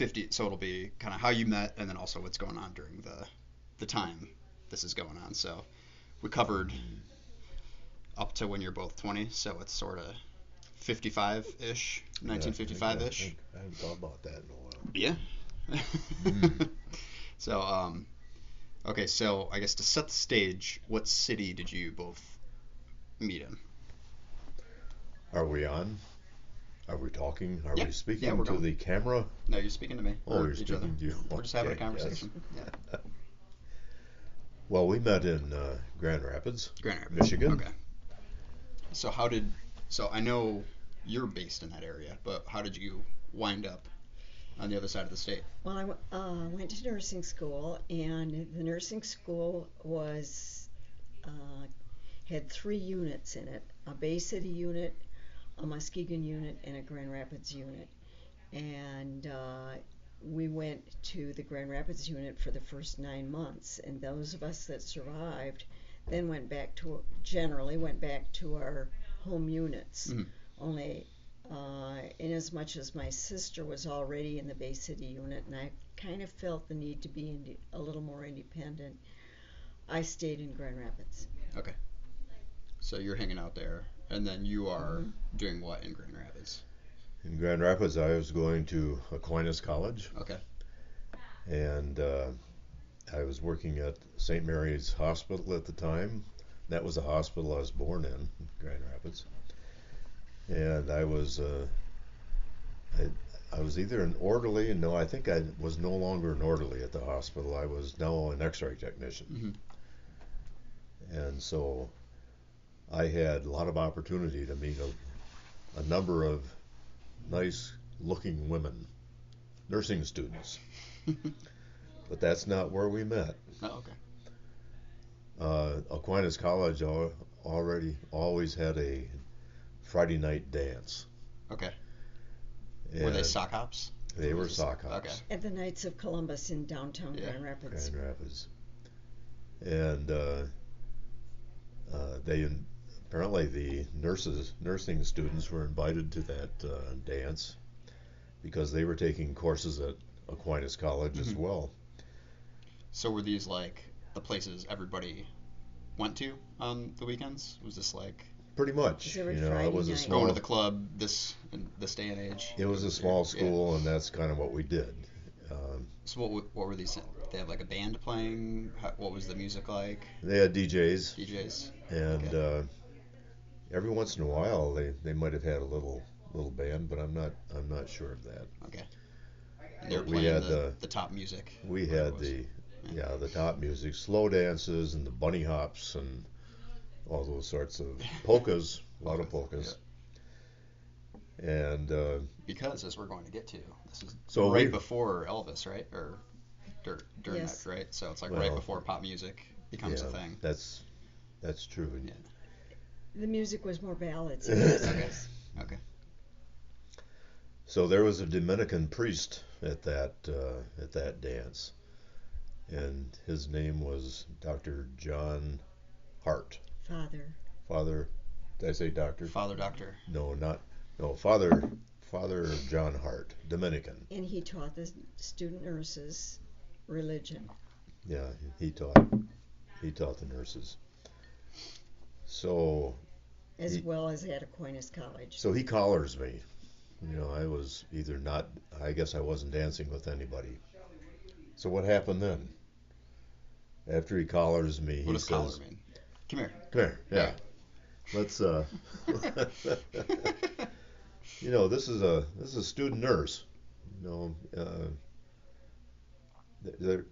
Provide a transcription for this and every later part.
50. So it'll be kind of how you met, and then also what's going on during the time this is going on. So we covered up to when you're both 20. So it's sort of 55-ish, Yeah, 1955-ish. I haven't thought about that in a while. Yeah. Mm. So okay. So I guess to set the stage, what city did you both meet in? Are we on? Are we talking? Are Yeah. we Yeah, speaking we're to going. the camera? No, you're speaking to me Oh, or you're each other. speaking to you. We're just having a Okay, yes. conversation. Yeah. Well, we met in Grand Rapids, Grand Rapids. Michigan. Okay. So how did so I know you're based in that area, but how did you wind up on the other side of the state? Well, went to nursing school, and the nursing school was uh, had 3 units in it: a Bay City unit, a Muskegon unit, and a Grand Rapids unit. And we went to the Grand Rapids unit for the first 9 months, and those of us that survived then generally went back to our home units. Mm-hmm. Only in as much as my sister was already in the Bay City unit, and I kind of felt the need to be a little more independent, I stayed in Grand Rapids. Okay. So you're hanging out there, and then you are Hmm. doing what in Grand Rapids? In Grand Rapids, I was going to Aquinas College, Okay. and I was working at St. Mary's Hospital at the time. That was the hospital I was born in, Grand Rapids. And I was either an orderly, no, I think I was no longer an orderly at the hospital. I was now an X-ray technician. Mm-hmm. And so I had a lot of opportunity to meet a number of nice looking women, nursing students. But that's not where we met. Oh, okay. Aquinas College always had a Friday night dance. Okay. Were they And sock hops? they Or were was this- sock Okay. hops. At the Knights of Columbus in downtown Yeah. Grand Rapids. Grand Rapids. And they apparently the nursing students were invited to that dance because they were taking courses at Aquinas College as Mm-hmm. well. So were these like the places everybody went to on the weekends? Was this like Pretty much, It's every you know, it Friday was a night. going to small the club in this day and age? it was a small Yeah. school, and that's kind of what we did. So what were these? Did they have like a band playing? What was the music like? They had DJs, DJs. and Okay. every once in a while they might have had a little band, but I'm not sure of that. Okay. And they were But we playing had the top music. we Whatever had it was. the top music, slow dances, and the bunny hops, and all those sorts of polkas, a lot of polkas. And Because as we're going to get to, this is so right we before Elvis, right? Or during Yes. that, right? So it's like right well, before pop music becomes yeah, a thing. that's true. Yeah. The music was more ballads in those Okay. days. Okay. So there was a Dominican priest at that dance, and his name was Dr. John Hart. Father. Father, did I say doctor? Father Doctor. No, not no. Father John Hart, Dominican. And he taught the student nurses religion. Yeah, he taught the nurses. So As he well as at Aquinas College. so he collars me. You know, I was either not. I guess I wasn't dancing with anybody. So what happened then? After he collars me, What he does collar says, mean? Come here. "Come here, yeah. Let's you know, this is a student nurse. You know,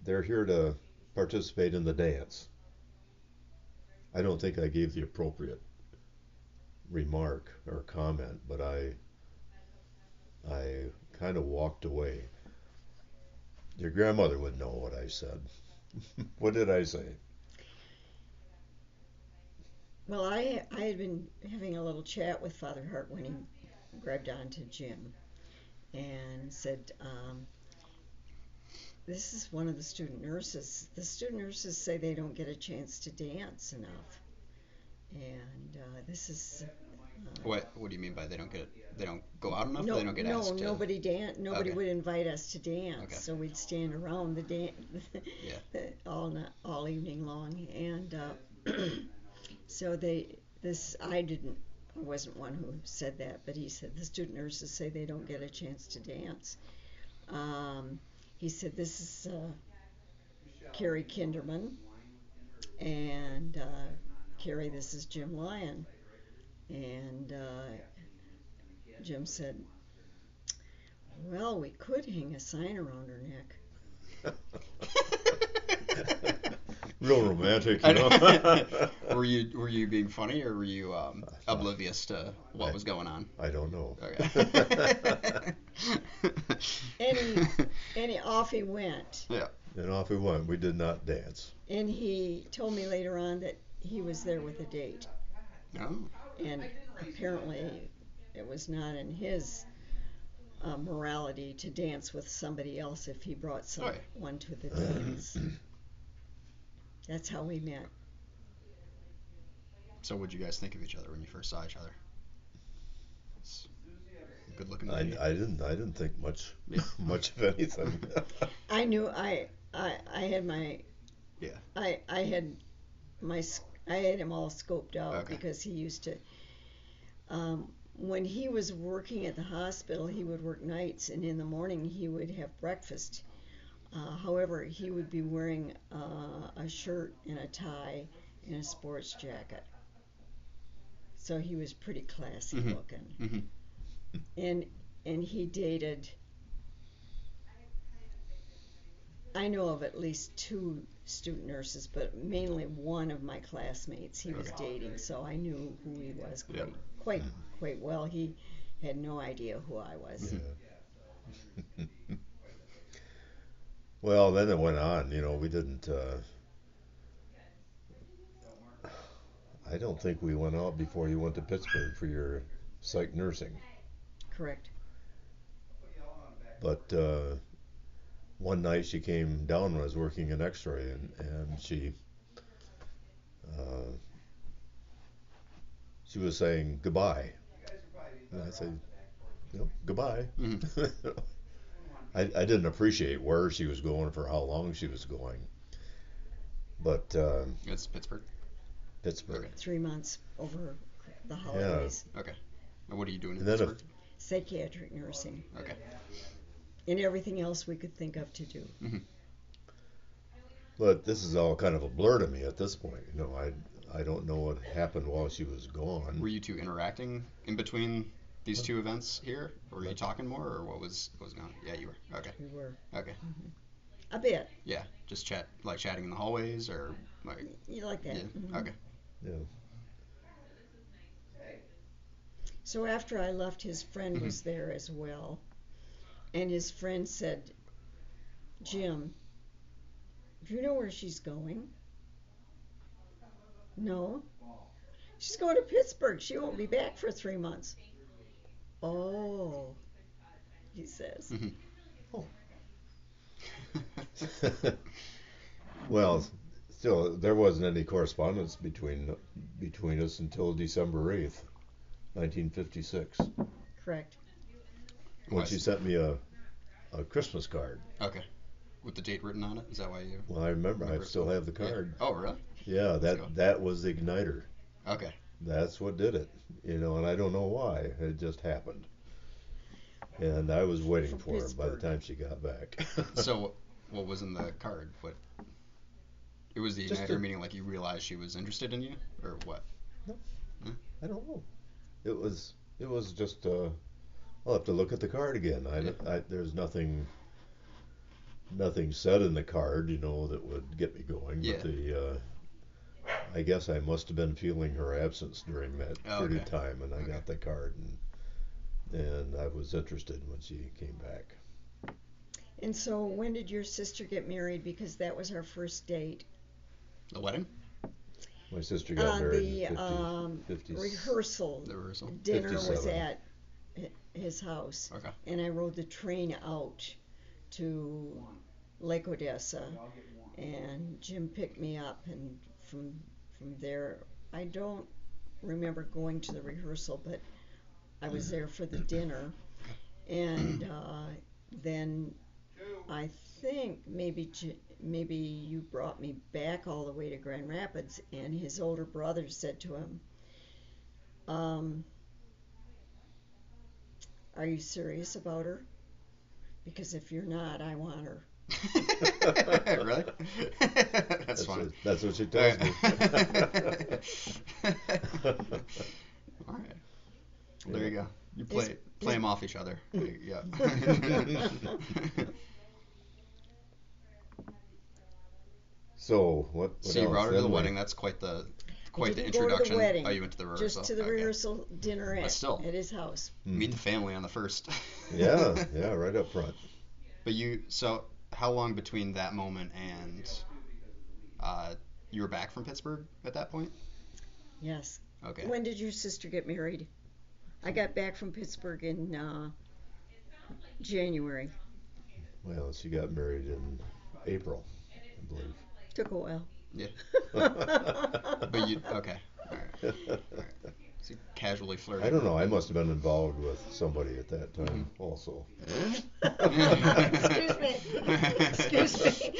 they're here to participate in the dance." I don't think I gave the appropriate remark or comment, but I kind of walked away. Your grandmother would know what I said. What did I say? Well, I had been having a little chat with Father Hart when he grabbed onto Jim and said, this is one of the student nurses. The student nurses say they don't get a chance to dance enough. And What do you mean by they don't get they don't go out enough, or No, they don't get no, asked to? nobody Okay. would invite us to dance, Okay. so we'd stand around the Yeah. all evening long, and so I wasn't one who said that, but he said the student nurses say they don't get a chance to dance. Um, he said this is Carrie Kinderman, and Carrie, this is Jim Lyon, and Jim said, well, we could hang a sign around her neck. Real romantic, I you know. know. Were you being funny, or were you oblivious to what I, was going on? I don't know. Okay. And off he went. Yeah. And off we went. We did not dance. And he told me later on that he was there with a date. No. And apparently it was not in his morality to dance with somebody else if he brought someone to the dance. That's how we met. So, what'd you guys think of each other when you first saw each other? It's a good-looking I, lady. I didn't think much Yeah. much of anything. I knew I had my Yeah. I had my I had him all scoped out Okay. because he used to when he was working at the hospital, he would work nights, and in the morning he would have breakfast. However, he would be wearing a shirt and a tie and a sports jacket, so he was pretty classy Mhm. looking. Mhm. And he dated. I know of at least two student nurses, but mainly one of my classmates he was Okay. dating, so I knew who he was Yep. quite well. He had no idea who I was. Yeah. Well, then it went on. You know, we didn't. I don't think we went out before you went to Pittsburgh for your psych nursing. Correct. But one night she came down when I was working in X-ray, and uh, she was saying goodbye, and I said, you know, goodbye. Mhm. I didn't appreciate where she was going for how long she was going, but It's Pittsburgh. Pittsburgh. Okay. 3 months over the Yeah, holidays. Okay. And what are you doing in and then Pittsburgh? Psychiatric nursing Okay. and everything else we could think of to do. Mhm. but this is all kind of a blur to me at this point. You know, I don't know what happened while she was gone. Were you two interacting in between these two events here? Or were you What? talking more, or what was going on? Yeah, you were. Okay. We were Okay. a bit. Yeah. Just chatting in the hallways, or like. You like that? Yeah. Mhm. Okay. Yeah. So after I left, his friend Mhm. was there as well, and his friend said, "Jim, do you know where she's going?" "No." "She's going to Pittsburgh. She won't be back for 3 months." "Oh," he says. Mhm. Oh. Well, still, there wasn't any correspondence between us until December 8th, 1956, Correct. when I she see. sent me a Christmas card. Okay. With the date written on it? Is that why you Well, I remember. I remember it still so? have the Yeah. card. Oh, really? Yeah, Let's go. that was the igniter. Okay. That's what did it. You know, and I don't know why. It just happened. And I was waiting From for her by the Pittsburgh. time she got back. So, what was in the card? What? It was the Just igniter, a, meaning like you realized she was interested in you, or what? no, Huh? I don't know. It was just I'll have to look at the card again. Yeah. There's nothing said in the card, you know, that would get me going. Yeah. But I guess I must have been feeling her absence during that Oh, period okay. of time, and I Okay. got the card, and I was interested when she came back. And so, when did your sister get married? Because that was our first date. The wedding? My sister got married The in 50, 50, rehearsal The rehearsal? dinner was 57. at his house, Okay. and I rode the train out to Lake Odessa, and Jim picked me up, and from there, I don't remember going to the rehearsal, but I was there for the dinner. And then I think maybe you brought me back all the way to Grand Rapids, and his older brother said to him, "Are you serious about her? Because if you're not, I want her." Really? That's funny. That's what she tells me. All right. Well, there you go. You play them off each other. Yeah. So what So you else? brought her to the Then wedding. That's quite the I didn't introduction. Go to the wedding. Oh, you went to the rehearsal. Just to the Okay. rehearsal dinner But still. at his house. Meet the family on the first. Yeah, right up front. But so how long between that moment and you were back from Pittsburgh at that point? Yes. Okay. When did your sister get married? I got back from Pittsburgh in January. Well, she got married in April, I believe. Took a while. Yeah. But you okay? All right. All right. So casually flirting. I don't know. I must have been involved with somebody at that time also. Excuse me.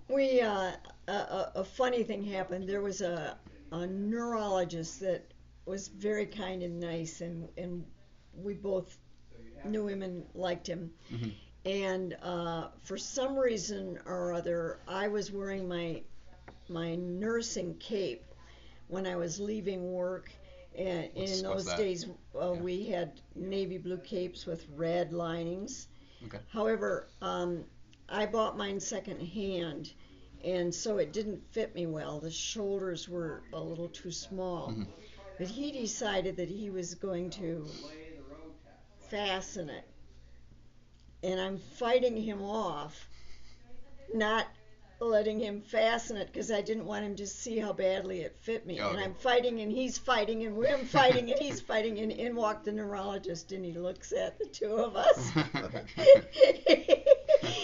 We a funny thing happened. There was a neurologist that was very kind and nice, and we both knew him and liked him. Mm-hmm. And for some reason or other, I was wearing my nursing cape when I was leaving work. And in those days, we had navy blue capes with red linings. Okay. However, I bought mine secondhand, and so it didn't fit me well. The shoulders were a little too small. Mm-hmm. But he decided that he was going to fasten it. And I'm fighting him off, not letting him fasten it because I didn't want him to see how badly it fit me. Okay. And I'm fighting and he's fighting and we're fighting and he's fighting, and in walked the neurologist and he looks at the two of us.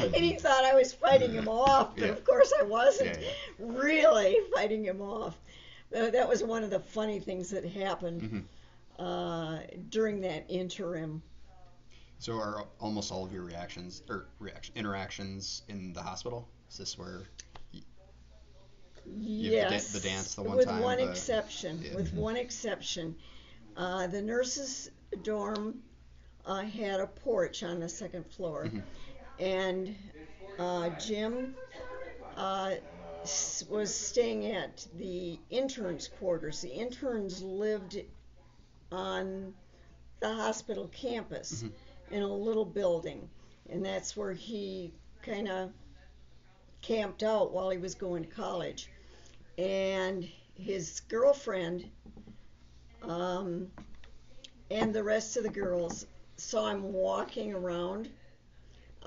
And he thought I was fighting him off, but of course I wasn't really fighting him off. That was one of the funny things that happened during that interim. So are almost all of your interactions in the hospital? Is this where you Yes, the dance the one with time? One exception. Yeah. With one exception. The nurses' dorm had a porch on the second floor, and Jim was staying at the interns' quarters. The interns lived on the hospital campus in a little building, and that's where he kind of camped out while he was going to college. And his girlfriend and the rest of the girls saw him walking around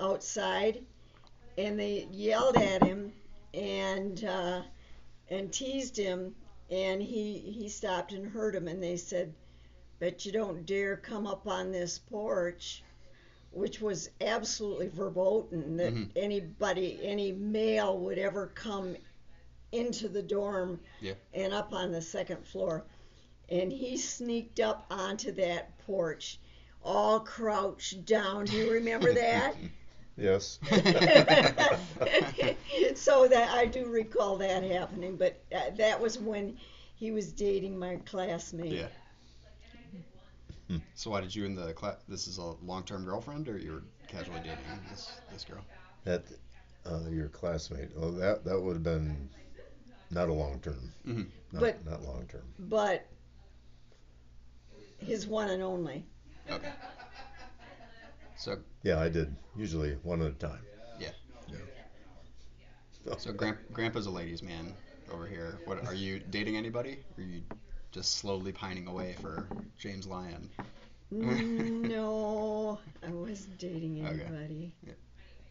outside, and they yelled at him and teased him, and he stopped and heard him, and they said, "Bet you don't dare come up on this porch," which was absolutely verboten that any male would ever come into the dorm and up on the second floor. And he sneaked up onto that porch, all crouched down. Do you remember that? Yes. So that I do recall that happening, but that was when he was dating my classmate. Yeah. So why did you and the class? This is a long-term girlfriend, or you're casually dating this girl? That your classmate. Oh, that would have been not a long term. Not long term. But his one and only. Okay. So. Yeah, I did usually one at a time. Yeah. So Grandpa's a ladies' man over here. What are you dating anybody? Or are you just slowly pining away for James Lyon? No, I wasn't dating anybody. Okay. Yeah.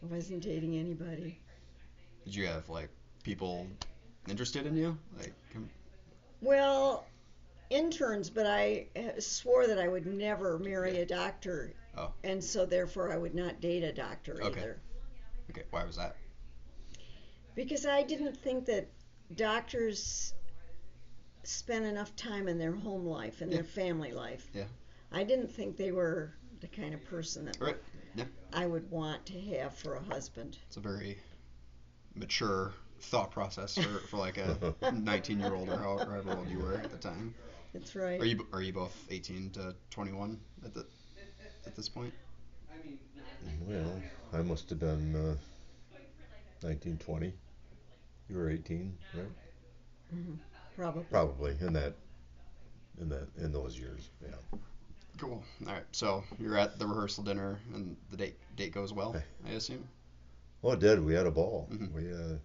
I wasn't dating anybody. Did you have people interested in you? Well, interns, but I swore that I would never marry a doctor. Oh. And so therefore I would not date a doctor either. Okay, why was that? Because I didn't think that doctors spent enough time in their home life and Yeah. their family life. Yeah. I didn't think they were the kind of person that Right. Yeah. I would want to have for a husband. It's a very mature thought process for like a 19-year-old or however old you were at the time. That's Are right. you both 18 to 21 at this point? Well, I must have been 1920. You were 18, right? Hmm. Probably. Probably in those years. Yeah. Cool. All right. So you're at the rehearsal dinner, and the date goes well, I assume. Oh, it did. We had a ball. Hmm.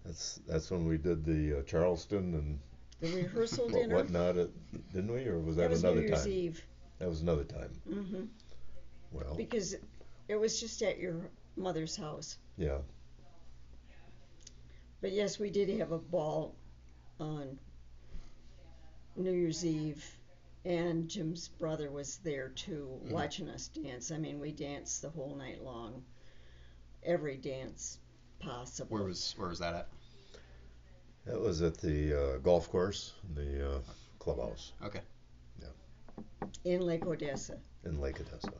That's when we did the Charleston and The rehearsal dinner. whatnot. Didn't we, or was That that was New another Year's time? Eve. That was another time. Hmm. Well, Because it was just at your mother's house. yeah. But yes, we did have a ball on New Year's Eve, and Jim's brother was there too, Hmm. watching us dance. I mean, we danced the whole night long, every dance possible. Where was that at? That was at the golf course, the clubhouse. Okay. In Lake Odessa. In Lake Odessa.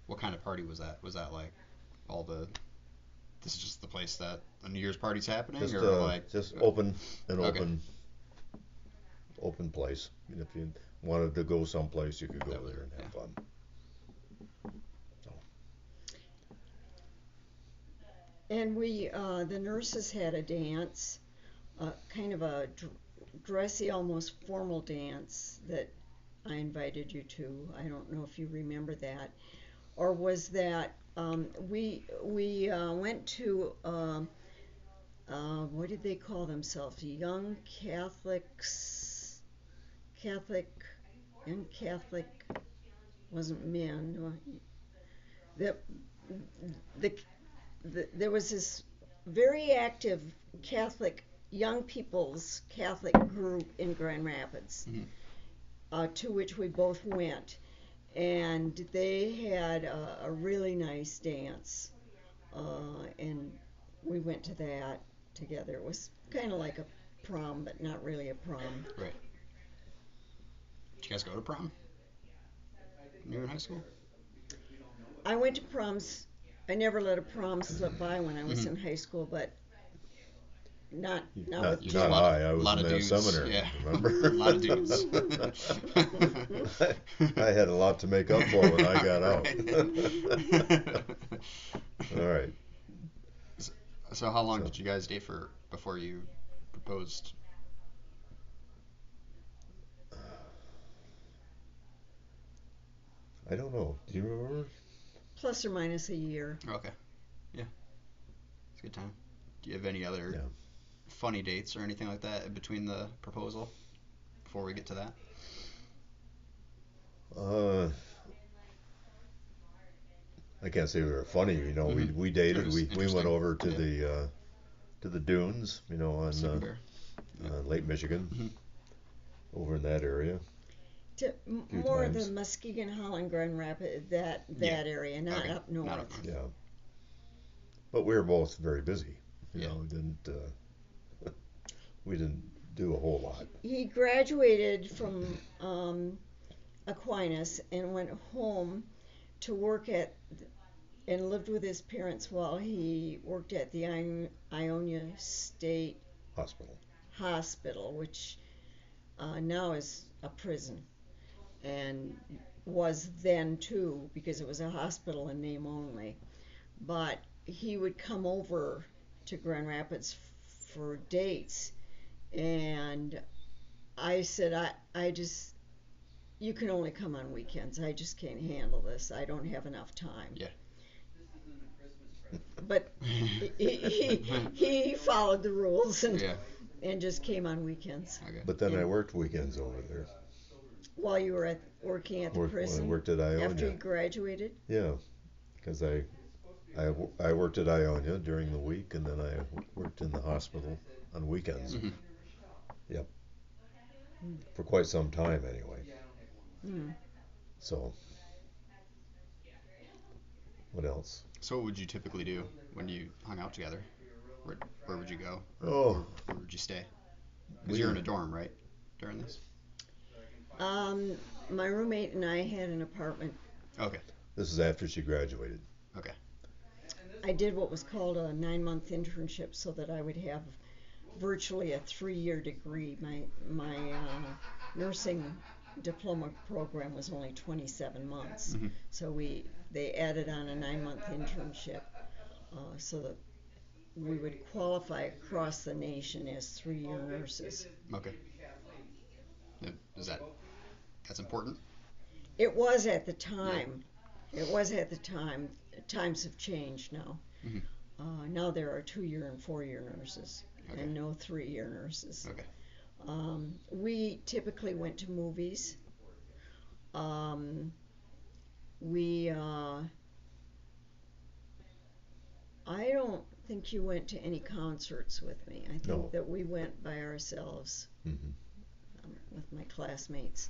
What kind of party was that? Was that like all the? This is just the place that a New Year's party's happening, Just or like? just open and Okay. open place. And if you wanted to go someplace, you could go That was- there and have yeah. fun. And the nurses had a dance, kind of a dressy, almost formal dance that I invited you to. I don't know if you remember that, or was that we went to what did they call themselves? Young Catholics, Catholic, young Catholic wasn't men. The, the there was this very active Catholic young people's Catholic group in Grand Rapids, Mhm. to which we both went, and they had a really nice dance, and we went to that together. It was kind of like a prom, but not really a prom. Right. Did you guys go to prom when you were in high school? I went to proms. I never let a prom slip by when I was Mhm. in high school, but not Not, with not Jim. I. I was lot in of that dudes, seminary. yeah. Remember? A lot of dudes. I had a lot to make up for when I got out. Right. All right. So how long So- did you guys date for before you proposed? I don't know. Do you remember? Plus or minus a year. Okay. Yeah. It's a good time. Do you have any other Yeah. funny dates or anything like that in between the proposal before we get to that? Uh, I can't say we were funny. Mhm. We It dated. was We went interesting. over to Yeah. the dunes. On Sleeping Bear. Yeah. Lake Michigan, Mhm. over in that area. Few More of the times. Muskegon, Holland, Grand Rapids, that Yeah. area, not Okay. up north. Not up north. Yeah. But we were both very busy. Yeah. Didn't we didn't do a whole lot. He graduated from Aquinas and went home to work at and lived with his parents while he worked at the Ionia State Hospital. Hospital, which now is a prison, and was then too, because it was a hospital in name only. But he would come over to Grand Rapids for dates, and I said, I just, you can only come on weekends. I just can't handle this. I don't have enough time. Yeah. But he followed the rules Yeah. and just came on weekends. Okay. But then I And- worked weekends over there. While you were working at the When I prison worked at Ionia. after you graduated. Yeah, because I worked at Ionia during the week, and then I worked in the hospital on weekends. Mhm. Yep. For quite some time, anyway. Mm. So, what else? So what would you typically do when you hung out together? Where would you go? Or Oh. where would you stay? Because you're in a dorm, right? During this. Um, my roommate and I had an apartment. Okay. This is after she graduated. Okay. I did what was called a 9-month internship so that I would have virtually a 3-year degree. My nursing diploma program was only 27 months, Mm-hmm. so they added on a 9-month internship so that we would qualify across the nation as 3-year nurses. Okay. Is that's important? It was at the time. It was at the time. Times have changed now. Mm-hmm. Now there are 2-year and 4-year nurses, Okay. and no 3-year nurses. Okay. We typically went to movies. We I don't think you went to any concerts with me. I think No. that we went by ourselves Mm-hmm. with my classmates.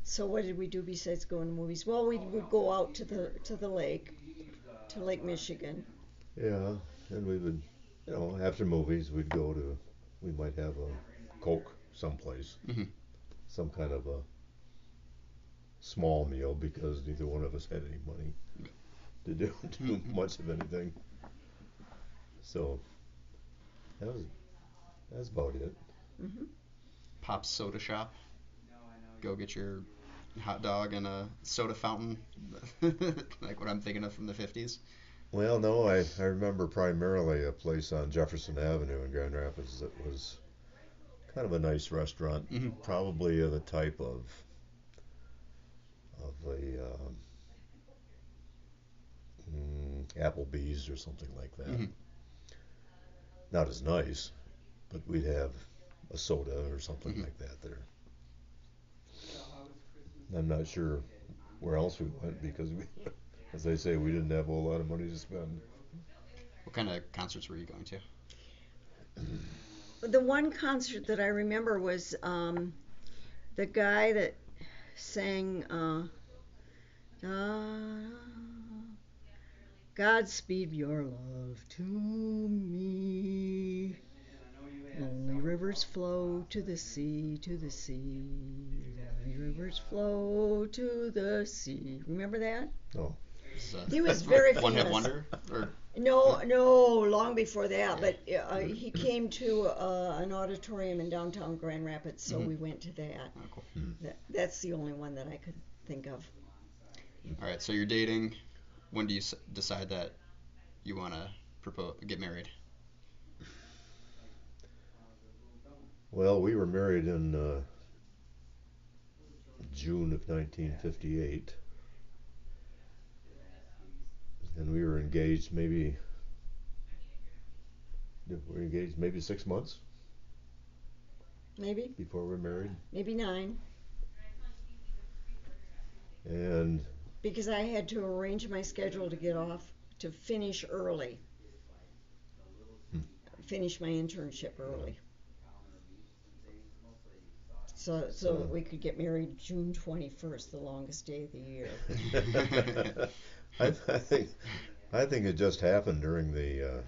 So what did we do besides going to movies? Well, we would go out to the lake, to Lake Michigan. Yeah, and we would, after movies, we might have a Coke someplace, Mm-hmm. some kind of a small meal because neither one of us had any money to do much of anything. So that was that's about it. Hmm. Pop's Soda Shop. Go get your hot dog and a soda fountain, like what I'm thinking of from the 50s. Well, no, I remember primarily a place on Jefferson Avenue in Grand Rapids that was kind of a nice restaurant, Mm-hmm. probably of the type of a Applebee's or something like that. Mm-hmm. Not as nice, but we'd have a soda or something Mm-hmm. like that there. I'm not sure where else we went because as they say, we didn't have a whole lot of money to spend. What kind of concerts were you going to? The one concert that I remember was the guy that sang Godspeed your love to me. Lonely rivers flow to the sea, to the sea. Lonely rivers flow to the sea. Remember that? Oh. He was very One Hit famous. Wonder? Or No, long before that. Yeah. But he came to an auditorium in downtown Grand Rapids, so Mhm. we went to that. Oh, cool. That's the only one that I could think of. All right, so you're dating. When do you decide that you want to get married? Well, we were married in June of 1958, and we were engaged maybe 6 months Maybe, before we were married, maybe 9, and because I had to arrange my schedule to get off to finish early, finish my internship early, so that we could get married June 21st, the longest day of the year. I think it just happened during the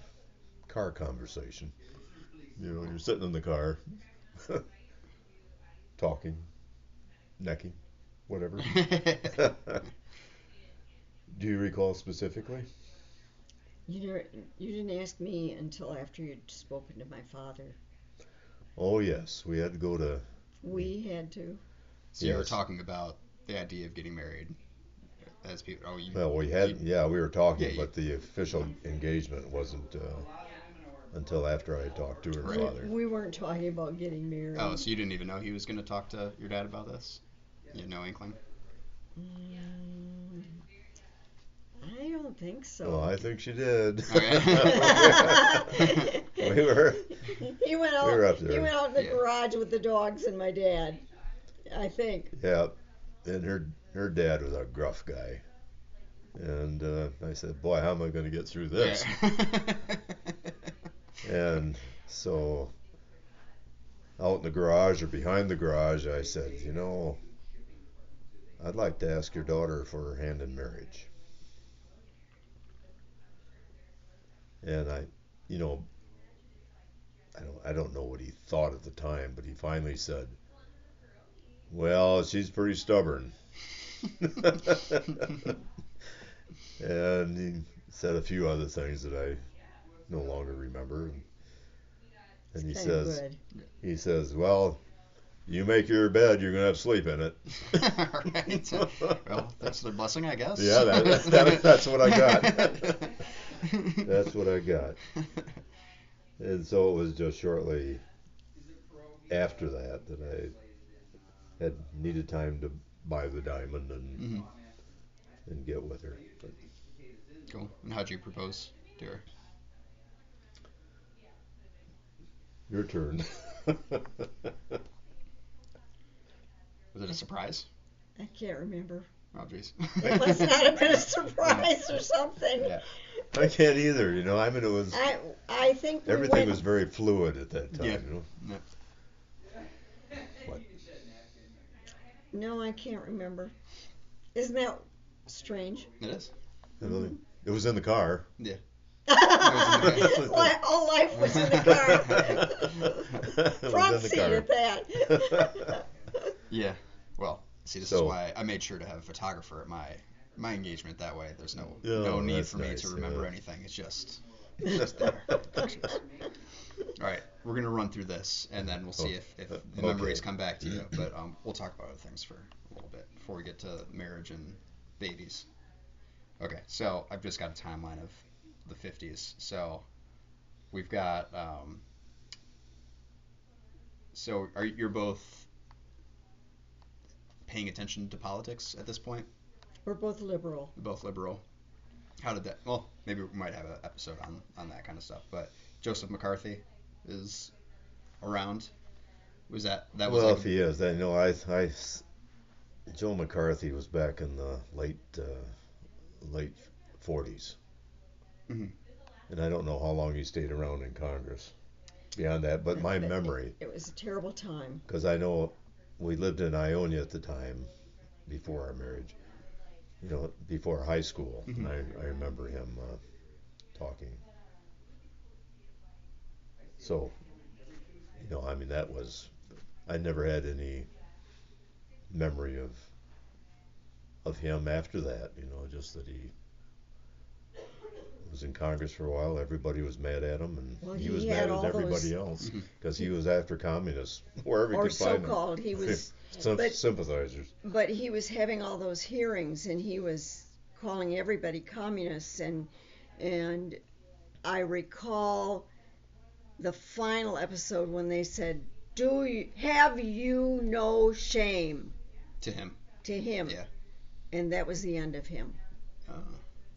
car conversation. You're sitting in the car, talking, necking, whatever. Do you recall specifically? You didn't ask me until after you'd spoken to my father. Oh yes, we had to go to. We had to. So you were Yes. talking about the idea of getting married as people. Oh, Well, we were talking, Yeah, but the official engagement wasn't until after I had talked to her Right. father. We weren't talking about getting married. Oh, so you didn't even know he was going to talk to your dad about this? You had no inkling? Mm, I don't think so. Oh, I think she did. Okay. we were. He went out. We were up there. He went out in the Yeah. garage with the dogs and my dad. I think. Yeah, and her dad was a gruff guy, and I said, "Boy, how am I going to get through this?" Yeah. And so, out in the garage or behind the garage, I said, I'd like to ask your daughter for her hand in marriage. And I, I don't know what he thought at the time, but he finally said, "Well, she's pretty stubborn." And he said a few other things that I no longer remember. And he It's kind of says, good. "Well, you make your bed, you're gonna have to sleep in it." Right. Well, thanks for the blessing, I guess. Yeah, that's what I got. That's what I got. And so it was just shortly after that that I had needed time to buy the diamond and get with her. But Cool. And how'd you propose to her? your turn. Was it a surprise? I can't remember. Oh, jeez. It must not have been a surprise or something. Yeah. I can't either. I mean, it was I think we everything went, was very fluid at that time. Yeah. What? No, I can't remember. Isn't that strange? It is. It was in the car. Yeah. All life was in the car. It was Front in the seat car. at that. Yeah. Well, see, this is why I made sure to have a photographer at my engagement. That way, there's no need that's for me nice, to remember yeah. anything. It's just there. Pictures. All right, we're gonna run through this, and then we'll see if the Okay. memories come back to you. But we'll talk about other things for a little bit before we get to marriage and babies. Okay, so I've just got a timeline of the 50s. So we've got. So you're both paying attention to politics at this point? We're both liberal. Both liberal. How did that? Well, maybe we might have an episode on that kind of stuff. But Joseph McCarthy is around. Was that was Well, like if he is, then Joe McCarthy was back in the late 40s, Mhm. and I don't know how long he stayed around in Congress beyond that. But my memory, It was a terrible time. because I know we lived in Ionia at the time before our marriage, before high school, Mhm. and I remember him talking. So, I mean, I never had any memory of him after that, just that he was in Congress for a while. Everybody was mad at him, and Well, he he was had mad all at everybody those- else Mhm. because he was after communists wherever he Or could find them. so-called. He was, Sympathizers. but he was having all those hearings, and he was calling everybody communists. And I recall the final episode when they said, have you no shame?" to him. to him. Yeah. And that was the end of him.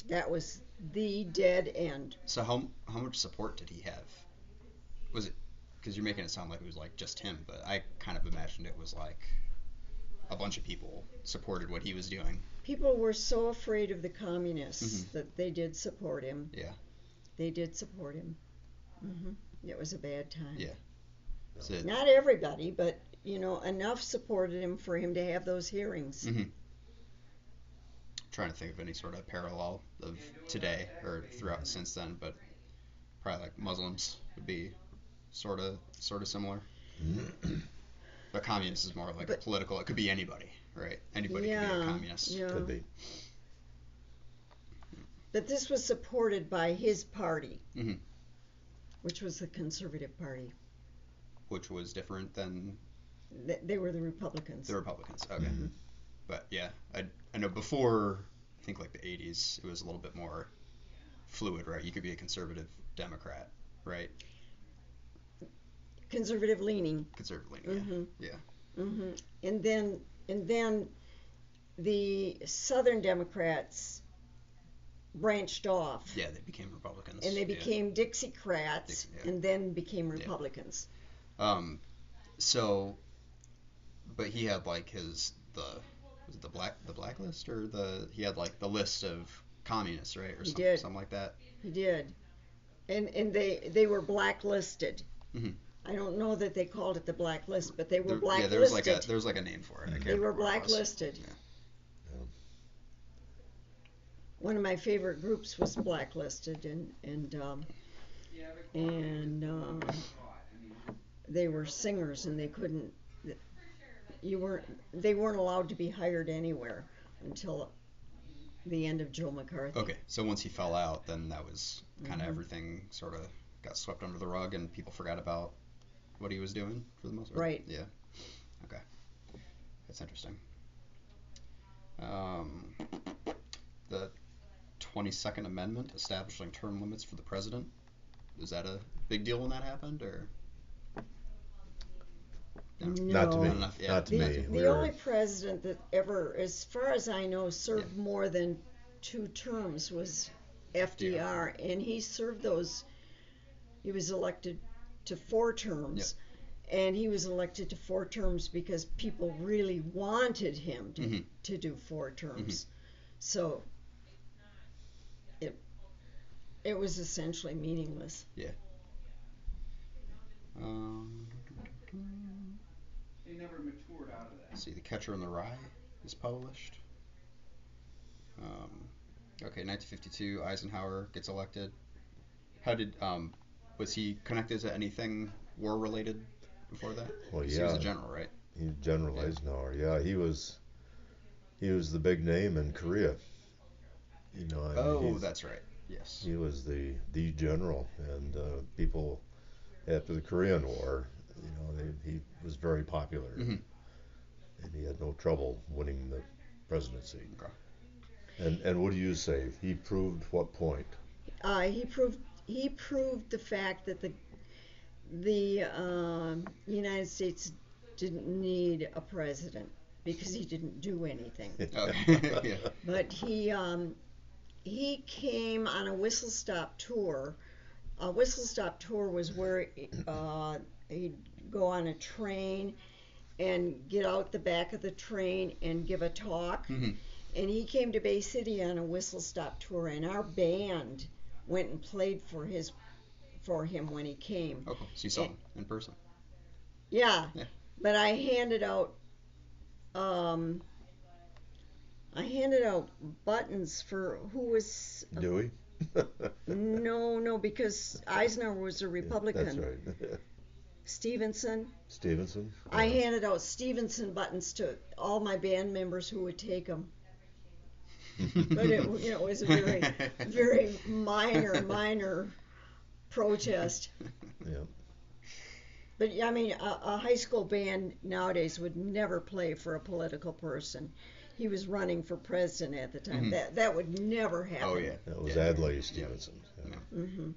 That was the dead end. So how much support did he have? Was it because you're making it sound like it was like just him, but I kind of imagined it was like a bunch of people supported what he was doing. People were so afraid of the communists Mhm. that they did support him. Yeah. They did support him. It was a bad time. Yeah. So, Not everybody, but enough supported him for him to have those hearings. Mhm. Trying to think of any sort of parallel of today or throughout since then, but probably like Muslims would be sort of similar. But communist is more like a political. It could be anybody, right? Anybody could be a communist. Yeah. Could be. But this was supported by his party, Mhm. which was the Conservative Party. Which was different than They were the Republicans. the Republicans. Okay. Mhm. But yeah, I know before, I think like the 80s, it was a little bit more fluid, right? You could be a conservative Democrat, right? Conservative leaning. Conservative leaning, yeah. And then the Southern Democrats branched off. Yeah, they became Republicans. And they became Dixiecrats, Dixie, yeah. and then became Republicans. So, but he had like was it the blacklist or he had like the list of communists, right? Or He did. Something like that. He did. And they were blacklisted. Mhm. I don't know that they called it the blacklist, but they were blacklisted. Yeah, there was like a name for it. I can't They were remember what it was. blacklisted. Yeah. One of my favorite groups was blacklisted, and they were singers and they couldn't. You weren't. They weren't allowed to be hired anywhere until the end of Joe McCarthy. Okay, so once he fell out, then that was kind of Mhm. everything sort of got swept under the rug, and people forgot about what he was doing for the most part. Right. Yeah. Okay. That's interesting. Um, the 22nd Amendment establishing term limits for the president. Was that a big deal when that happened, or? No. Not to me. No. Enough, yeah. Not to The me. the only president that ever, as far as I know, served more than 2 terms was FDR, and he served those. He was elected to 4 terms, and he was elected to 4 terms because people really wanted him to do 4 terms. So it was essentially meaningless. Yeah. Um, They never matured out of that. see, The Catcher in the Rye is published. Okay, 1952, Eisenhower gets elected. How did was he connected to anything war related before that? Well, 'Cause he was yeah. a general, right? General Yeah. Eisenhower. Yeah, he was the big name in Korea. You know, That's right. Yes. he was the general, and people after the Korean War, you know, he was very popular, Mhm. and he had no trouble winning the presidency. Okay. And what do you say? He proved what point? He proved the fact that the United States didn't need a president because he didn't do anything. Okay. Yeah. But he came on a whistle stop tour. A whistle stop tour was where he'd go on a train and get out the back of the train and give a talk. Mhm. And he came to Bay City on a whistle stop tour, and our band went and played for him when he came. Okay. So you saw him in person. Yeah, Yeah. but um, I handed out buttons for who was. Dewey? No, because Eisner was a Republican. That's right. Stevenson. Stevenson? I handed out Stevenson buttons to all my band members who would take them. But it was a very, very minor protest. Yeah. But I mean, a high school band nowadays would never play for a political person. He was running for president at the time. Mhm. That would never happen. Oh yeah. That was Yeah. Adlai Stevenson. Yeah. Mhm.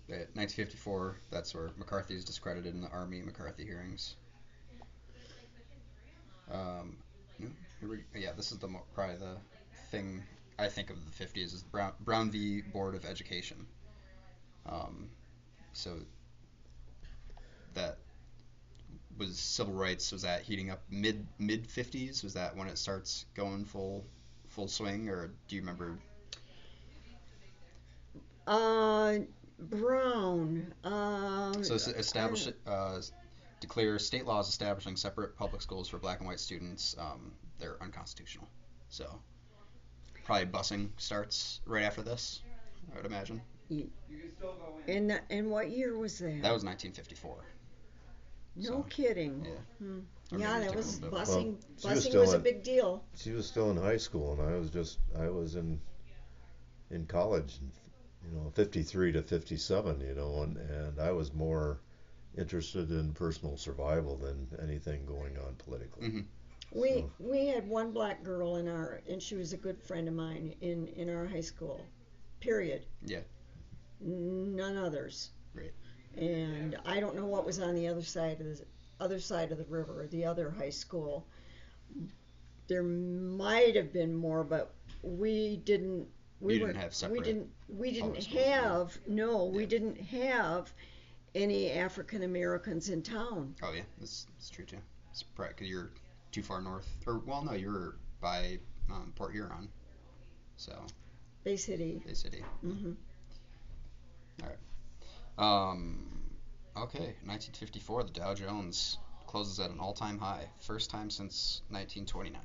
1954. That's where McCarthy is discredited in the Army McCarthy hearings. No, yeah, this is probably the thing I think of the 50s is Brown v. Board of Education. So that was civil rights. Was that heating up mid 50s? Was that when it starts going full swing, or do you remember? Brown. So declare state laws establishing separate public schools for black and white students. They're unconstitutional. So probably busing starts right after this, I would imagine. You can still go in. And what year was that? That was 1954. No So, kidding. yeah. Or Yeah, maybe that it was took a little bit. busing. She was Busing still was a in- big deal. She was still in high school, and I was in college, 53 to 57, and I was more interested in personal survival than anything going on politically. Mhm. We had one black girl and she was a good friend of mine in our high school. Period. Yeah. None others. Great. And I don't know what was on the other side of the river, the other high school. There might have been more, but we didn't. You didn't have separate We didn't public schools, have. No, we Yeah. didn't have any African Americans in town. Oh yeah, that's true too. It's probably because you're too far north, or well, no, you're by Port Huron, so Bay City. Bay City. Hmm. All right. Okay, 1954, the Dow Jones closes at an all-time high, first time since 1929.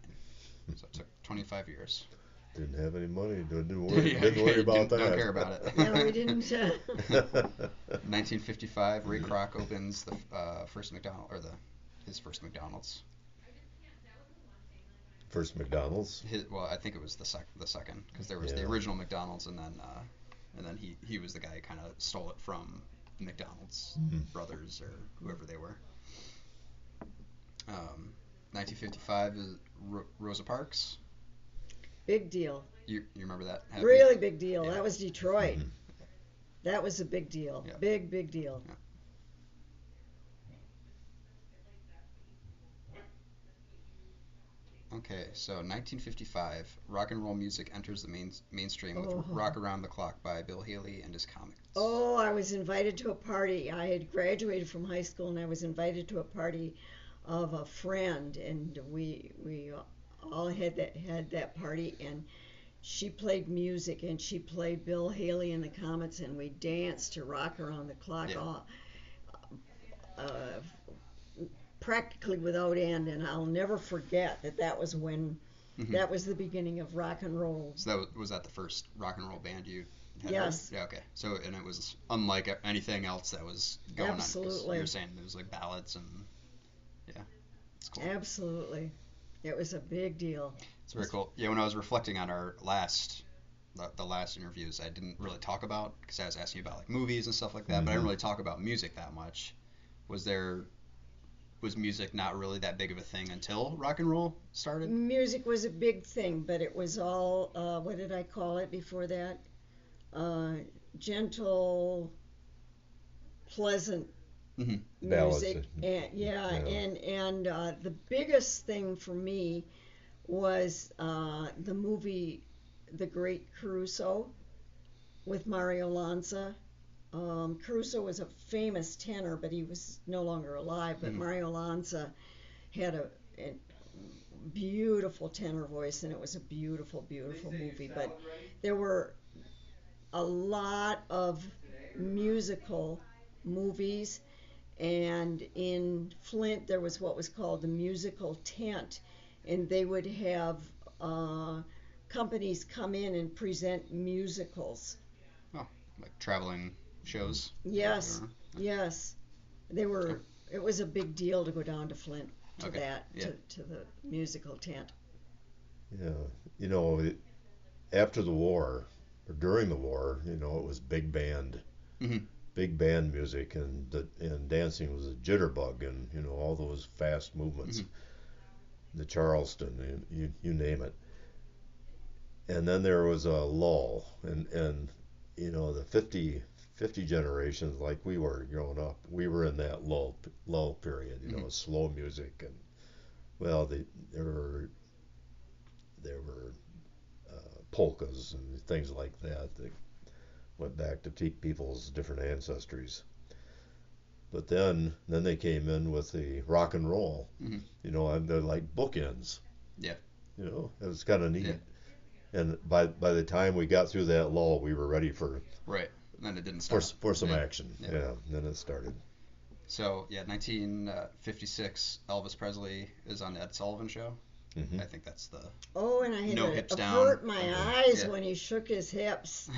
So it took 25 years. Didn't have any money. Didn't worry about that. Don't care about it. Yeah, we didn't. 1955, Ray Kroc opens the first McDonald's, or his first McDonald's. First McDonald's. Well, I think it was the second, because there was the original McDonald's, and then he was the guy who kind of stole it from the McDonald's brothers or whoever they were. 1955 is Rosa Parks. Big deal. You remember that happening? Really big deal. Yeah. That was Detroit. That was a big deal. Yeah. Big deal. Yeah. Okay, so 1955, rock and roll music enters the mainstream with Rock Around the Clock by Bill Haley and his Comets. Oh, I was invited to a party. I had graduated from high school, and I was invited to a party of a friend, and we all had that party, and she played music, and she played Bill Haley and the Comets, and we danced to Rock Around the Clock. Yeah. Practically without end, and I'll never forget that was when that was the beginning of rock and roll. So was that the first rock and roll band you had? Yes. Heard? Yeah. Okay. So and it was unlike anything else that was going on. Absolutely. You were saying it was like ballads and it's cool. Absolutely, it was a big deal. It's very cool. Yeah. When I was reflecting on our the last interviews, I didn't really talk about, because I was asking you about like movies and stuff like that, but I didn't really talk about music that much. Was music not really that big of a thing until rock and roll started? Music was a big thing, but it was all, what did I call it before that? Gentle, pleasant music. And the biggest thing for me was the movie The Great Caruso with Mario Lanza. Caruso was a famous tenor, but he was no longer alive. But Mario Lanza had a beautiful tenor voice, and it was a beautiful movie. But there were a lot of musical movies, and in Flint there was what was called the musical tent, and they would have companies come in and present musicals. Oh, like traveling shows? Yes. They were. It was a big deal to go down to Flint to to the musical tent. Yeah, after the war, or during the war, it was big band music, and dancing was a jitterbug, and all those fast movements, the Charleston, you name it. And then there was a lull, and the 50 generations, like we were growing up, we were in that lull period, slow music, and there were polkas and things like that went back to people's different ancestries. But then they came in with the rock and roll, and they're like bookends. Yeah. It was kind of neat. Yeah. And by the time we got through that lull, we were ready for then it didn't stop. For some action. Yeah. Then it started. So 1956, Elvis Presley is on the Ed Sullivan Show. I think that's the and I had no to hips down. avert my eyes when he shook his hips.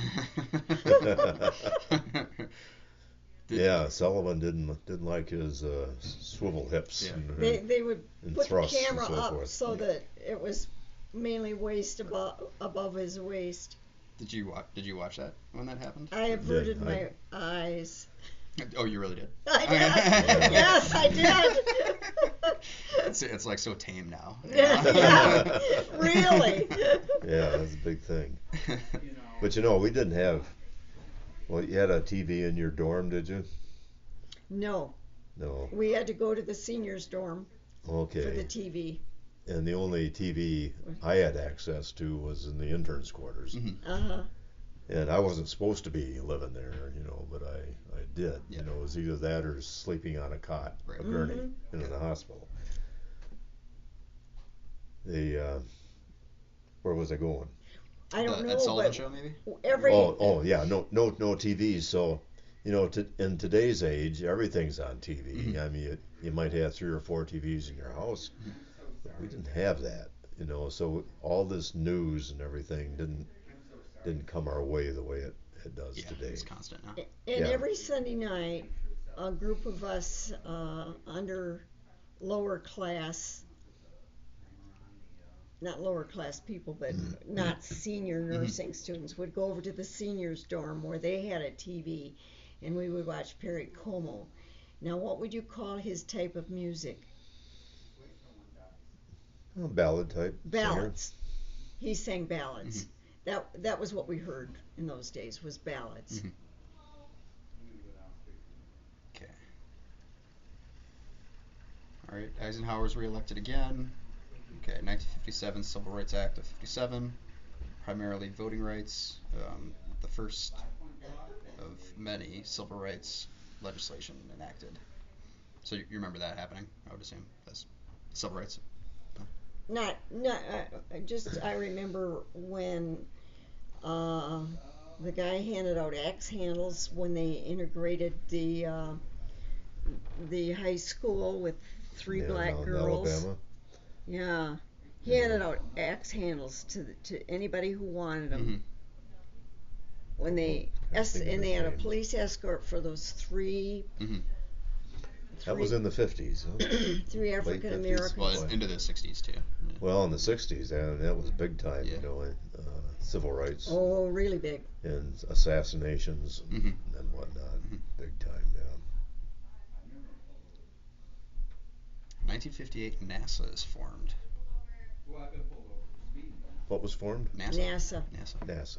Sullivan didn't like his swivel hips. Yeah. They would put the camera up forth. so that it was mainly waist above his waist. Did you watch that when that happened? I averted my eyes. Oh, you really did? I did. Yes, I did. It's like so tame now. Yeah, really. Yeah, that's a big thing. But we didn't have. Well, you had a TV in your dorm, did you? No. No. We had to go to the seniors' dorm. Okay. For the TV. And the only TV I had access to was in the interns' quarters. And I wasn't supposed to be living there, but I did. Yeah. It was either that or sleeping on a cot, a gurney, in the hospital. Where was I going? I don't know. Ed Sullivan but Show, maybe? No TVs. So, in today's age, everything's on TV. I mean, you might have 3 or 4 TVs in your house. But we didn't have that. So all this news and everything didn't come our way the way it does Yeah, today. it's constant now. And Yeah. every Sunday night, a group of us under lower class, not lower class people, but not senior nursing students, would go over to the seniors' dorm where they had a TV, and we would watch Perry Como. Now, what would you call his type of music? Ballad type Ballads. He sang ballads. Mhm. That was what we heard in those days, was ballads. Mhm. Okay. All right. Eisenhower's reelected again. Okay. 1957 Civil Rights Act of 57, primarily voting rights. The first of many civil rights legislation enacted. So you remember that happening? I would assume that's civil rights. Not just I remember when the guy handed out axe handles when they integrated the high school with three Yeah, black in girls. Alabama. Yeah, he handed out axe handles to anybody who wanted them. Mm-hmm. When they Can't think of and they his had a name. police escort for those three. Mm-hmm. That was in the 50s, huh? Three African Americans. Well, into the 60s too. Yeah. Well, in the 60s, and that was big time, Yeah. civil rights Oh, really big. and assassinations Mm-hmm. and whatnot. Mhm. Big time, yeah. 1958 NASA is formed. What was formed? NASA. NASA.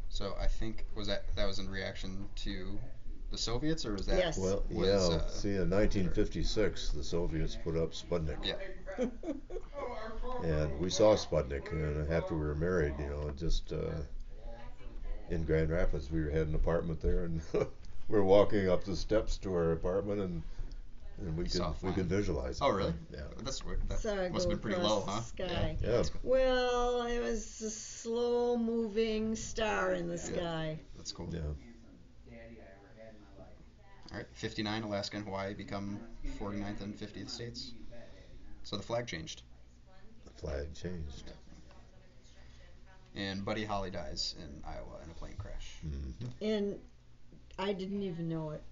So I think that was in reaction to the Soviets, or was that? Yes. Well, see, in 1956, the Soviets put up Sputnik. Yeah. And we saw Sputnik, and after we were married, just in Grand Rapids, we had an apartment there, and we were walking up the steps to our apartment, and we could visualize it. Oh, really? Yeah. That's weird. That Saw it must go have been pretty across low, the huh? sky. Yeah. Well, it was a slow-moving star in the sky. That's cool. Yeah. All right. 59, Alaska and Hawaii become 49th and 50th states. So the flag changed. The flag changed. And Buddy Holly dies in Iowa in a plane crash. Mm-hmm. And I didn't even know it.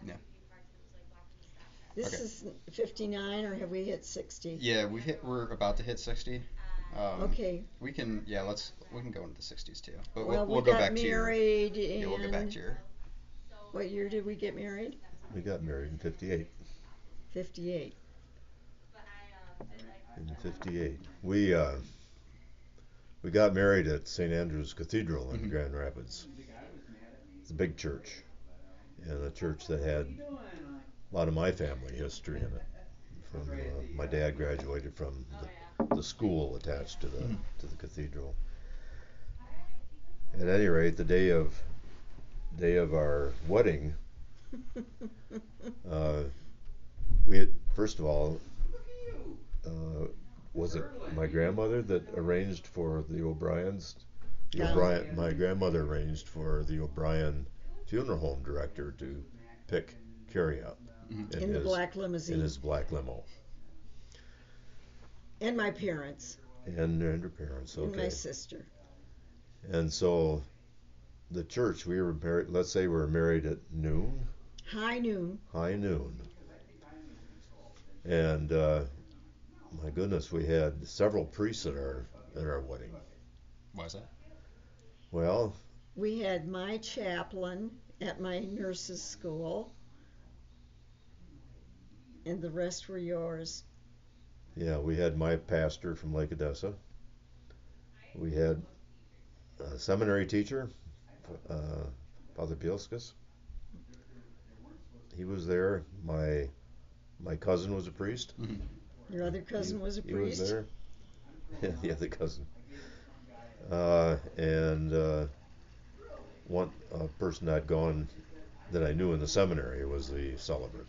Yeah. This Okay. is 59, or have we hit 60? Yeah, we're about to hit 60. Okay. We can we can go into the 60s too. But Well, we'll we go got back married to your. Yeah, we'll go back to your. What year did we get married? We got married in 58. 58. In 58. We got married at St. Andrew's Cathedral in Mhm. Grand Rapids. It's a big church, and a church that had a lot of my family history in it. From my dad graduated from the school attached to the cathedral. At any rate, the day of our wedding, we had, first of all, was it my grandmother that arranged for the O'Briens? Yeah. My grandmother arranged for the O'Brien funeral home director to pick Carrie up Mhm. In the black limousine. in his black limo, And my parents. and her parents. And my Okay. sister. And so the church, we were married. Let's say we were married at noon, High noon. high noon, and my goodness, we had several priests at our wedding. Why is that? Well, We had my chaplain at my nurse's school, and the rest were yours. yeah, we had my pastor from Lake Odessa. We had a seminary teacher, Father Bielskis. He was there. My cousin was a priest. Mhm. Your other cousin was a He priest. was there. Yeah, the other cousin. And one person I'd gone that I knew in the seminary was the celebrant.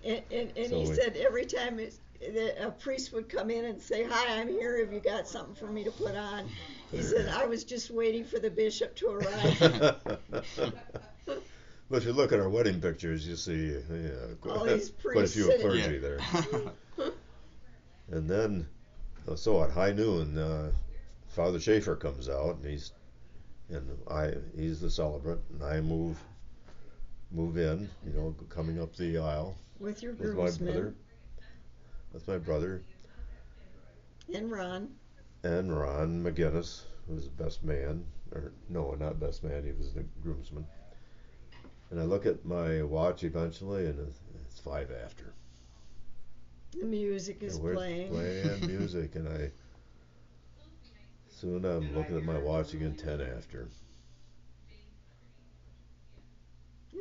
And So he we- said every time a priest would come in and say, "Hi, I'm here. Have you got something for me to put on?" He said, "I was just waiting for the bishop to arrive." But if you look at our wedding pictures, you see All these quite a priests few sitting- clergy Yeah. there. And then, so at high noon, Father Schaefer comes out, and he's the celebrant, and I move in, coming up the aisle With your with my brother, groomsmen with my brother, and Ron. and Ron McGinnis, who was the best man, or no, not best man, he was the groomsman. And I look at my watch eventually, and it's 5 after. The music is And we're playing. playing music, and soon I'm looking at my watch again, 10 after.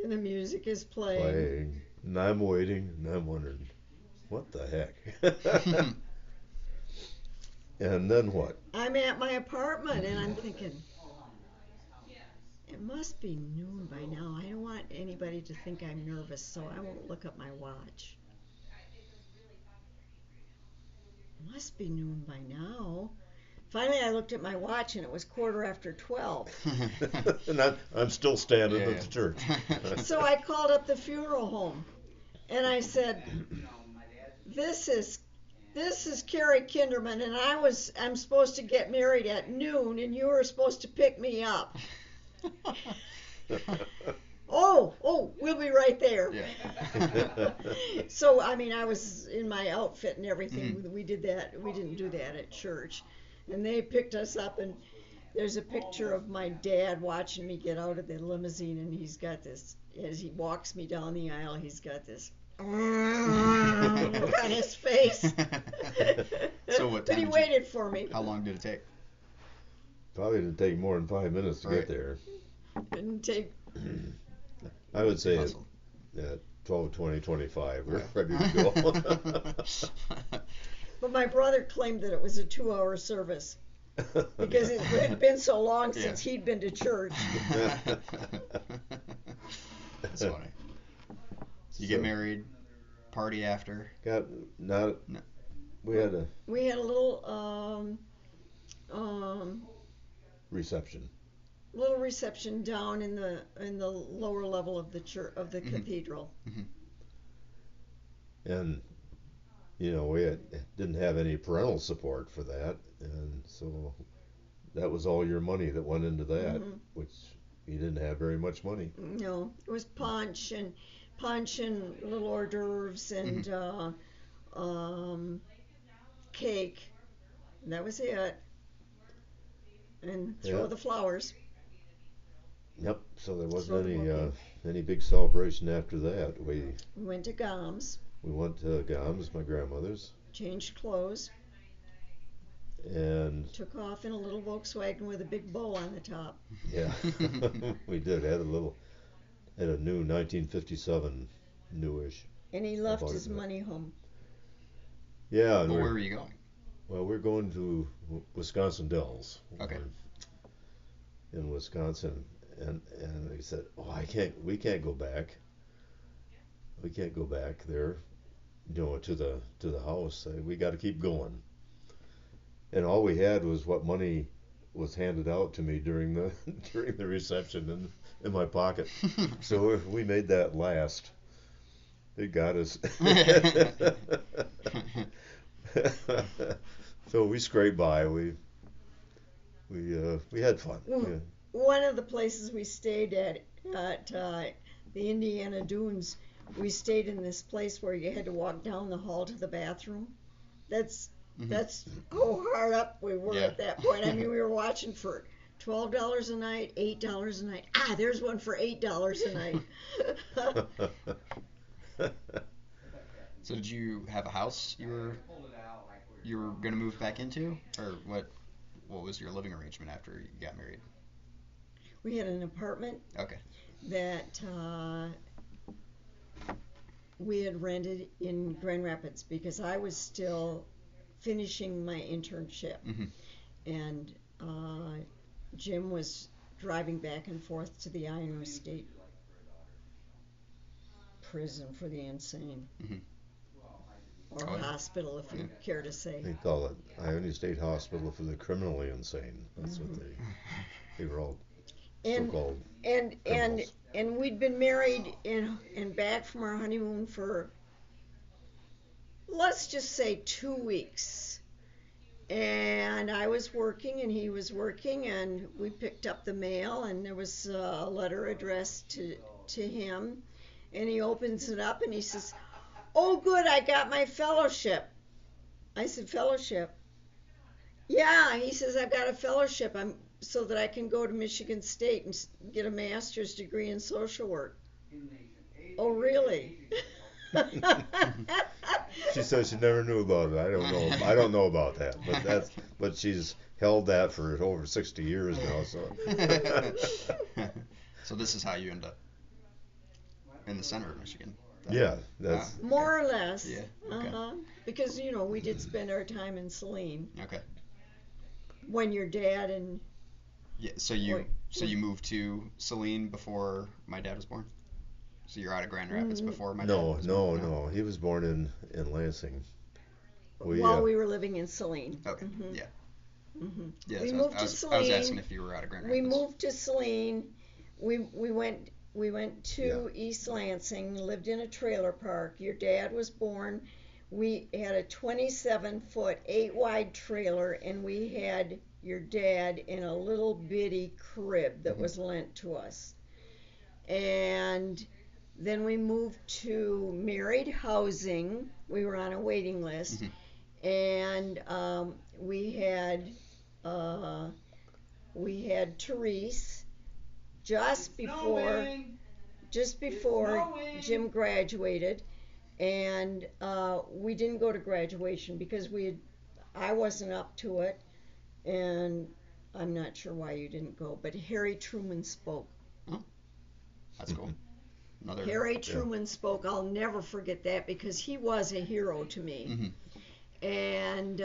And the music is playing. And I'm waiting, and I'm wondering, what the heck? And then what? I'm at my apartment and I'm thinking, it must be noon by now. I don't want anybody to think I'm nervous, so I won't look at my watch. It must be noon by now. Finally, I looked at my watch and it was 12:15. And I'm still standing at the church. So I called up the funeral home and I said, This is Carrie Kinderman, and I'm supposed to get married at noon, and you were supposed to pick me up. Oh, we'll be right there. Yeah. So I mean, I was in my outfit and everything. We did that. We didn't do that at church, and they picked us up. And there's a picture of my dad watching me get out of the limousine, and he's got this. As he walks me down the aisle, he's got this look on his face. So what But he time waited for me. How long did it take? Probably didn't take more than 5 minutes to get there. Didn't take. I would say Hustle. at 12:20, 25, we're ready to go. But my brother claimed that it was a 2-hour service because it had been so long since he'd been to church. That's funny. You get married, party after. We had a We had a reception. little reception down in the lower level of the church of the cathedral. And we didn't have any parental support for that, and so that was all your money that went into that, which you didn't have very much money. No, it was punch and little hors d'oeuvres and cake. And that was it. And throw the flowers. Yep. So there wasn't Throw the bouquet. any big celebration after that. We went to Gom's, went to Gom's, my grandmother's, changed clothes, and took off in a little Volkswagen with a big bow on the top. yeah, we did. Had a new 1957 newish. And he left his money home. Yeah. Well, where were you going? Well, we're going to Wisconsin Dells. Okay. In Wisconsin, and he said, "Oh, we can't go back. We can't go back there, to the house. We got to keep going." And all we had was what money was handed out to me during the reception in my pocket. So we made that last. It got us. So we scraped by. We had fun. Yeah. One of the places we stayed at the Indiana Dunes, we stayed in this place where you had to walk down the hall to the bathroom. That's how hard up we were at that point. I mean, we were watching for $12 a night, $8 a night. There's one for $8 a night. So did you have a house you were gonna move back into, or what was your living arrangement after you got married? We had an apartment. Okay. That we had rented in Grand Rapids because I was still finishing my internship, and Jim was driving back and forth to the Iowa State Prison for the Insane. Or hospital, if you care to say. They call it Iowa State Hospital for the Criminally Insane. That's what they were all so-called criminals. And we'd been married and back from our honeymoon for let's just say 2 weeks. And I was working and he was working, and we picked up the mail, and there was a letter addressed to him. And he opens it up and he says, "Oh, good, I got my fellowship." I said, "Fellowship?" "Yeah," he says, "I've got a fellowship. I'm so that I can go to Michigan State and get a master's degree in social work." "Oh, really?" She says she never knew about it. I don't know. I don't know about that, but she's held that for over 60 years now. So. So this is how you end up in the center of Michigan. Yeah, that's more or less. Yeah. Okay. Because we did spend our time in Saline. Okay. When your dad and Yeah. So you moved to Saline before my dad was born. So you're out of Grand Rapids before my dad was born? No. He was born in Lansing. While we were living in Saline. Okay. Yeah. Yeah. We So moved to Saline. I was asking if you were out of Grand Rapids. We moved to Saline. We went to East Lansing, lived in a trailer park. Your dad was born. We had a 27-foot, 8-wide trailer, and we had your dad in a little bitty crib that was lent to us. And then we moved to married housing. We were on a waiting list, and we had Therese just before Jim graduated, and we didn't go to graduation because I wasn't up to it, and I'm not sure why you didn't go, but Harry Truman spoke. Oh, that's cool. Harry Truman spoke. I'll never forget that because he was a hero to me. And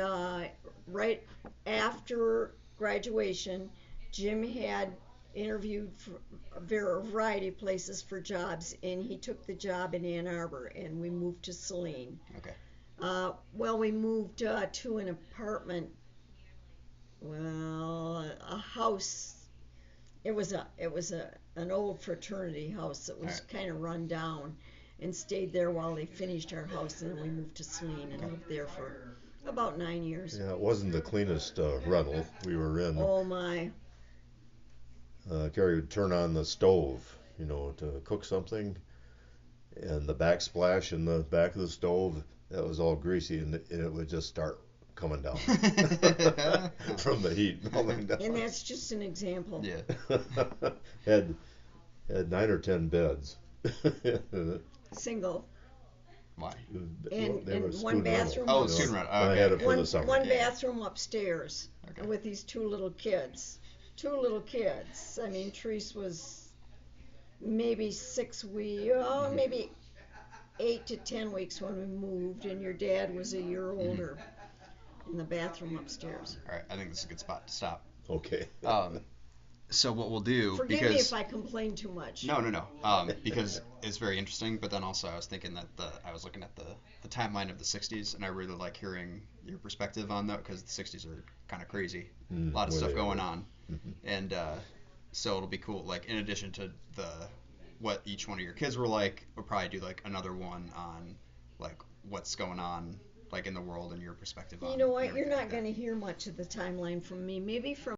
right after graduation, Jim had interviewed for a variety of places for jobs, and he took the job in Ann Arbor, and we moved to Saline. Okay. Well, we moved to an apartment, a house. It was an old fraternity house that was kind of run down, and stayed there while they finished our house, and then we moved to Saline and lived there for about 9 years. Yeah, it wasn't the cleanest rental we were in. Oh my. Carrie would turn on the stove, to cook something, and the backsplash in the back of the stove, that was all greasy, and it would just start coming down from the heat coming down. And that's just an example. Yeah. had 9 or 10 beds. Single. Why? And one bathroom. Oh, student rental. Okay. I had it for the summer. One bathroom upstairs, Okay. with these two little kids. I mean, Therese was maybe 6 weeks, maybe 8 to 10 weeks when we moved, and your dad was a year older. In the bathroom upstairs. All right, I think this is a good spot to stop. Okay. So what we'll do, Forgive me if I complain too much. No. Because it's very interesting, but then also I was thinking that I was looking at the timeline of the 60s, and I really like hearing your perspective on that, because the 60s are kind of crazy. A lot of stuff going on. And so it'll be cool, like, in addition to what each one of your kids were like, we'll probably do like another one on like what's going on like in the world and your perspective on. You know what? You're everything not like that. going to hear much of the timeline from me. Maybe from